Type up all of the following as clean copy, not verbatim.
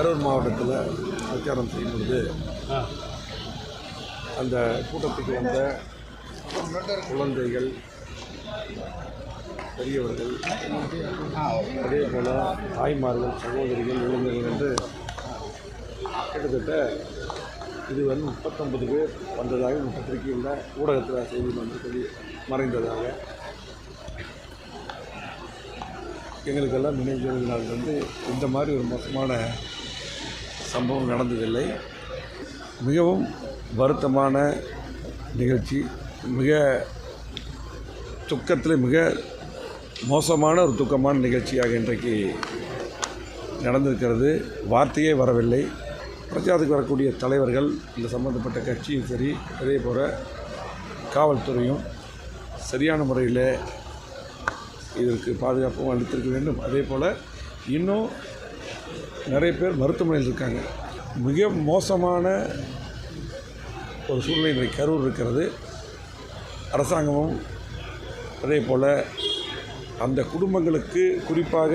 கரூர் மாவட்டத்தில் பிரச்சாரம் செய்யும் பொழுது அந்த கூட்டத்துக்கு வந்த குழந்தைகள், பெரியவர்கள், அதே போல் தாய்மார்கள், சகோதரிகள், இளைஞர்கள் என்று கிட்டத்தட்ட இதுவரை 39 பேர் வந்ததாக இந்த பத்திரிகையில் ஊடகத்தில் செய்தி வந்து மறைந்ததாக எங்களுக்கெல்லாம் நினைவுகள் வந்து இந்த மாதிரி ஒரு மோசமான சம்பவம் நடந்ததில்லை. மிகவும் வருத்தமான நிகழ்ச்சி, மிக துக்கத்தில் மிக மோசமான ஒரு துக்கமான நிகழ்ச்சியாக இன்றைக்கு நடந்திருக்கிறது. வார்த்தையே வரவில்லை. பிரச்சாரத்துக்கு வரக்கூடிய தலைவர்கள், இந்த சம்பந்தப்பட்ட கட்சியும் சரி, அதே போல் காவல்துறையும் சரியான முறையில் இதற்கு பாதுகாப்பும் அளித்திருக்க வேண்டும். அதே போல் இன்னும் நிறைய பேர் மருத்துவமனையில் இருக்காங்க. மிக மோசமான ஒரு சூழ்நிலை இன்றைக்கு கரூர் இருக்கிறது. அரசாங்கமும் அதே போல் அந்த குடும்பங்களுக்கு, குறிப்பாக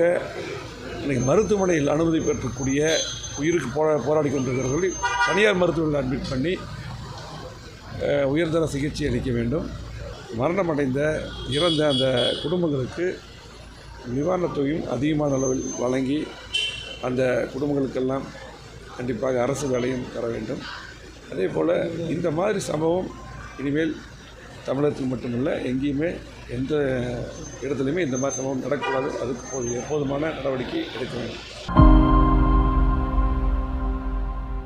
இன்றைக்கி மருத்துவமனையில் அனுமதி பெற்றக்கூடிய உயிருக்கு போராடி கொண்டிருக்கிறவர்கள் தனியார் மருத்துவமனையில் அட்மிட் பண்ணி உயர்தர சிகிச்சை அளிக்க வேண்டும். மரணமடைந்த இறந்த அந்த குடும்பங்களுக்கு நிவாரணத் தொகையும் அதிகமான அளவில் வழங்கி அந்த குடும்பங்களுக்கெல்லாம் கண்டிப்பாக அரசு வேலையும் தர வேண்டும். அதே போல் இந்த மாதிரி சம்பவம் இனிமேல் தமிழகத்தில் மட்டுமில்லை, எங்கேயுமே எந்த இடத்துலையுமே இந்த மாதிரி சம்பவம் நடக்கக்கூடாது. அதுக்கு போதுமான நடவடிக்கை எடுக்க வேண்டும்.